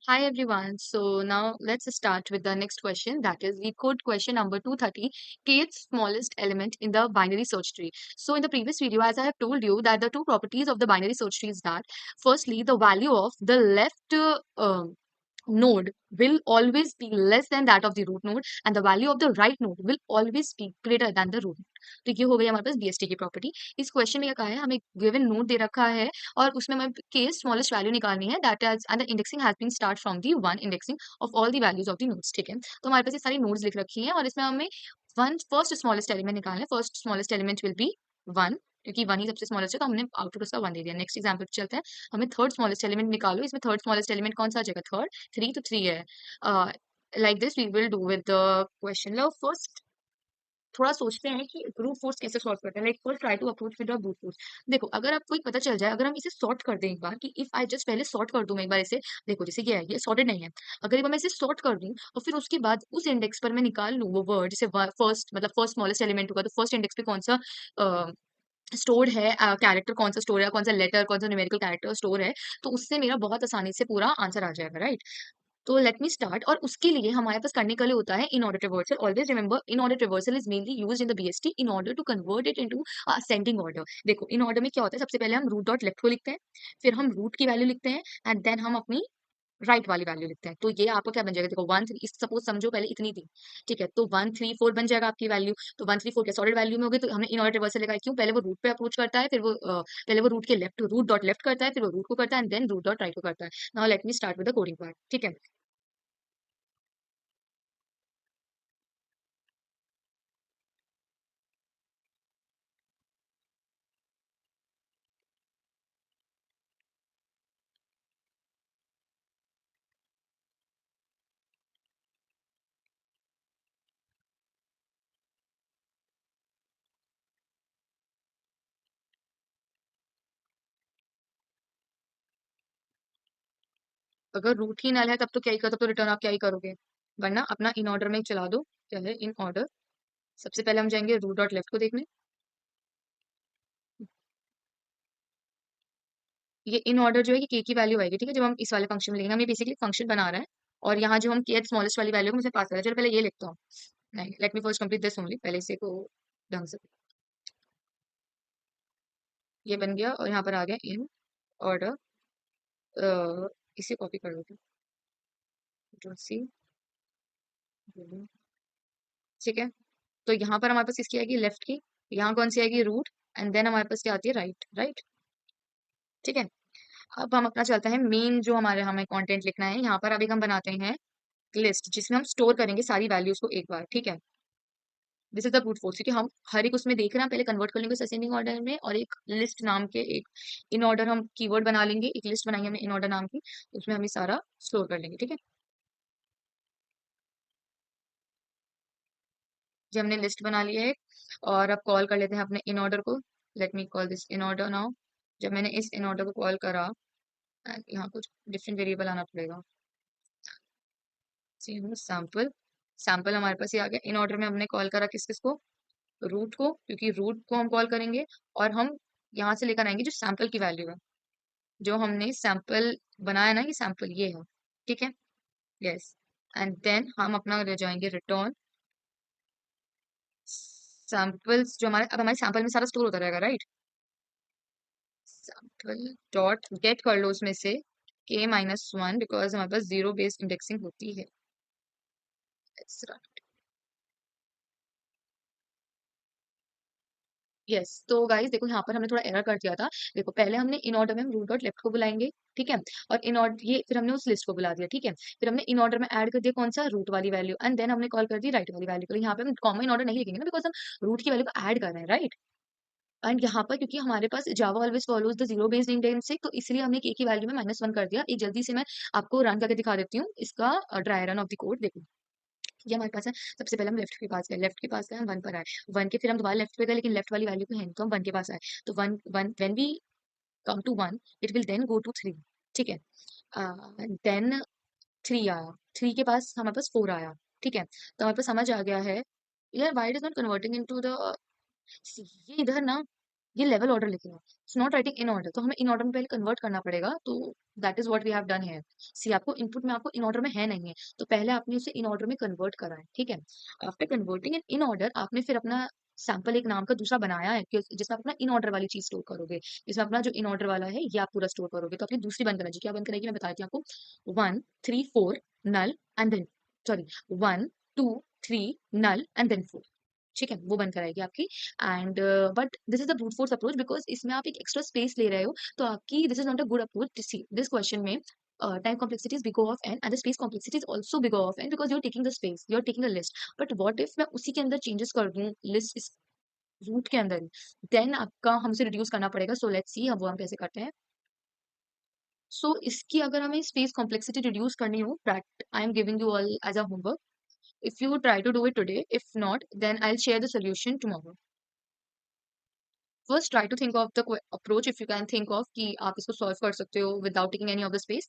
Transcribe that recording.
Hi everyone. So now let's start with the next question. That is, we code question number 230, kth smallest element in the binary search tree. So in the previous video, as I have told you, that the two properties of the binary search tree is that, firstly, the value of the left node will always be less than that of the root node, and the value of the right node will always be greater than the root node. तो ये हो गई हमारे पास BST की property. इस question में क्या कहा है, हमें गिवन नोड दे रखा है और उसमें हमें के स्मॉलेस्ट वैल्यू निकालनी है, that is and the indexing has been start from the one indexing of all the values of the nodes. ठीक है, तो हमारे पास ये सारी नोड्स लिख रखी हैं और इसमें हमें वन फर्स्ट स्मॉलेस्ट एलिमेंट निकालना है। First smallest element will be one, क्योंकि वन ही सबसे स्मॉलेस्ट है, तो हमने आउटपुट उसका वन दे दिया। नेक्स्ट एग्जाम्पल पे चलते हैं। हमें थर्ड स्मॉलेस्ट एलिमेंट निकालो। इसमें थर्ड स्मॉलेस्ट एलिमेंट कौन सा आ जाएगा? थर्ड। थ्री, तो थ्री है। Like this we will do with the question. लो फर्स्ट थोड़ा सोचते हैं कि ब्रूट फोर्स कैसे सॉल्व करते हैं। Like first try to approach with brute force. देखो, अगर आपको एक पता चल जाए, अगर हम इसे सॉर्ट कर दें एक बार, कि इफ आई जस्ट पहले सॉर्ट कर दूं मैं एक बार इसे। देखो, जैसे ये है, ये सॉर्टेड नहीं है। अगर एक बार मैं इसे सॉर्ट कर दूं और फिर उसके बाद उस इंडेक्स पर मैं निकाल लूं वो वर्ड, जैसे फर्स्ट मतलब फर्स्ट स्मॉलेस्ट एलिमेंट होगा, तो फर्स्ट इंडेक्स पे कौन सा स्टोर है, कैरेक्टर कौन सा स्टोर है, कौन सा लेटर, कौन सा न्यूमेरिकल कैरेक्टर स्टोर है, तो उससे मेरा बहुत आसानी से पूरा आंसर आ जाएगा, राइट? तो लेट मी स्टार्ट। और उसके लिए हमारे पास करने के लिए होता है in order reversal. Always remember, in order reversal is mainly used in the BST in order to convert it into ascending order. देखो, इन ऑर्डर में क्या होता है, सबसे पहले हम रूट डॉट लेफ्ट को लिखते हैं, फिर हम रूट की वैल्यू लिखते हैं, एंड देन हम अपनी राइट वाली वैल्यू लिखते हैं। तो ये आपका क्या बन जाएगा? देखो, वन थ्री, सपोज समझो पहले इतनी थी, ठीक है, तो वन थ्री फोर बन जाएगा आपकी वैल्यू। तो वन थ्री फोर क्या सॉलिड वैल्यू में होगी, तो हमने इन ऑर्डर रिवर्सल लगाया। क्यों? पहले वो रूट पे अप्रोच करता है, फिर वो पहले वो रूट के लेफ्ट, रूट डॉट लेफ्ट करता है, फिर वो रूट को करता है, and then root dot right को करता है। Now let me start with the coding part. ठीक है, अगर रूट ही नल है तब तो क्या ही करो, तब तो रिटर्न आप क्या ही करोगे, वरना अपना इन ऑर्डर में चला दो। क्या है इन ऑर्डर? सबसे पहले हम जाएंगे रूट डॉट लेफ्ट को देखने। ये इन ऑर्डर जो है कि की वैल्यू आएगी, ठीक है, जब हम इस वाले फंक्शन में लेंगे। हम ये बेसिकली फंक्शन बना रहे हैं, और यहाँ जो हम के स्मॉलेस्ट वाली वैल्यू मुझे पास कर रहा है। चलो पहले ये लिखता हूँ। नहीं, let me first complete this only, पहले इसे को ढंग से। ये बन गया, और यहाँ पर आ गया इन ऑर्डर। इसे कॉपी कर देते हैं, सी, ठीक है। तो यहाँ पर हमारे पास किसकी आएगी? लेफ्ट की। यहाँ कौन सी आएगी? रूट। एंड देन हमारे पास क्या आती है? Right, right. ठीक है, अब हम अपना चलते हैं मेन, जो हमारे हमें कंटेंट लिखना है। यहाँ पर अभी हम बनाते हैं लिस्ट, जिसमें हम स्टोर करेंगे सारी वैल्यूज को एक बार। ठीक है, this is the brute force, क्योंकि हम हर एक उसमें देख रहे हैं। पहले कन्वर्ट कर लेंगे असेंडिंग ऑर्डर में, और एक लिस्ट नाम के एक इन ऑर्डर हम कीवर्ड बना लेंगे। एक लिस्ट बनाएंगे हमने इन ऑर्डर नाम की, उसमें हम ये सारा स्टोर कर लेंगे। ठीक है, जी हमने लिस्ट बना लिया है। और अब कॉल कर लेते हैं अपने इन ऑर्डर को। Let me call this in order now. जब मैंने इस इन ऑर्डर को कॉल करा, यहाँ कुछ डिफरेंट वेरिएबल आना पड़ेगा। सैम्पल, सैम्पल हमारे पास ये आ गया। इन ऑर्डर में हमने कॉल करा किस किस को? रूट को, क्योंकि रूट को हम कॉल करेंगे। और हम यहाँ से लेकर आएंगे जो सैम्पल की वैल्यू है, जो हमने सैम्पल बनाया ना, ये सैम्पल ये है। ठीक है, यस। एंड देन हम अपना ले जाएंगे रिटर्न सैम्पल्स, जो हमारे अब हमारे सैम्पल में सारा स्टोर होता रहेगा, राइट? सैम्पल डॉट गेट कर लो उसमें से के माइनस वन, बिकॉज हमारे पास जीरो बेस्ड इंडेक्सिंग होती है। यस, तो गाइस देखो, यहाँ पर हमने थोड़ा एरर कर दिया था। देखो, पहले हमने इन ऑर्डर में हम रूट डॉट लेफ्ट को बुलाएंगे, ठीक है, और इन ऑर्डर ये फिर हमने उस लिस्ट को बुला दिया। ठीक है, फिर हमने इन ऑर्डर में ऐड कर दिया कौन सा? रूट वाली वैल्यू, एंड देन हमने कॉल कर दी राइट वाली वैल्यू को। यहाँ पे हम कॉमन इन ऑर्डर नहीं लिखेंगे ना, बिकॉज हम रूट की वैल्यू को ऐड कर रहे हैं, राइट? एंड यहाँ पर क्योंकि हमारे पास Java always follows the zero based indexing, तो इसलिए हमने के की वैल्यू में माइनस वन कर दिया। एक जल्दी से मैं आपको रन करके दिखा देती हूँ इसका dry run of the code. देखो, ये हमारे पास है। सबसे पहले हम लेफ्ट के पास गए, लेफ्ट के पास गए, हम वन पर आए। वन के फिर हम दोबारा लेफ्ट पे गए, लेकिन लेफ्ट वाली वैल्यू पे है नहीं, तो हम वन के पास आए। तो one one when we come to one, it will then go to three. ठीक है, देन थ्री आया, थ्री के पास हमारे पास फोर आया। ठीक है, तो हमारे पास समझ आ गया है। यार why it is not converting into the, ये इधर ना, ये लेवल ऑर्डर लिख रहा है, it's not writing in order, तो हमें इन ऑर्डर में पहले कन्वर्ट करना पड़ेगा। तो that is what we have done here. See आपको इनपुट में आपको इन ऑर्डर में है नहीं है, तो पहले आपने उसे इन ऑर्डर में कन्वर्ट करा है, ठीक है। आफ्टर कन्वर्टिंग इन ऑर्डर आपने फिर अपना सैंपल एक नाम का दूसरा बनाया है जिसमें अपना इन ऑर्डर वाली चीज स्टोर करोगे, जिसमें अपना जो इन ऑर्डर वाला है ये आप पूरा स्टोर करोगे। तो अपनी दूसरी बंद करना जी, क्या बंद करेगी मैं बताती हूँ आपको। 1 3 4 null and then, sorry, 1 2 3 null and then 4, ठीक है, वो बन कराएगी आपकी। And but this is the brute force approach, because इसमें आप एक एक्स्ट्रा स्पेस ले रहे हो, तो आपकी this is not a good approach. See this question में time complexity is big O of n and the space complexity is also big O of n because you're taking the space, you're taking the list. But what if मैं उसी के अंदर changes कर दूं list इस root के अंदर ही, then आपका हमसे रिड्यूस करना पड़ेगा। सो लेट्स सी हम वो हम कैसे करते हैं। सो इसकी अगर हमें स्पेस कॉम्प्लेक्सिटी रिड्यूस करनी हो, that I am giving you all as a homework, if you try to do it today, if not then I'll share the solution tomorrow. First try to think of the approach if you can think of कि आप इसको solve कर सकते हो without taking any of the space.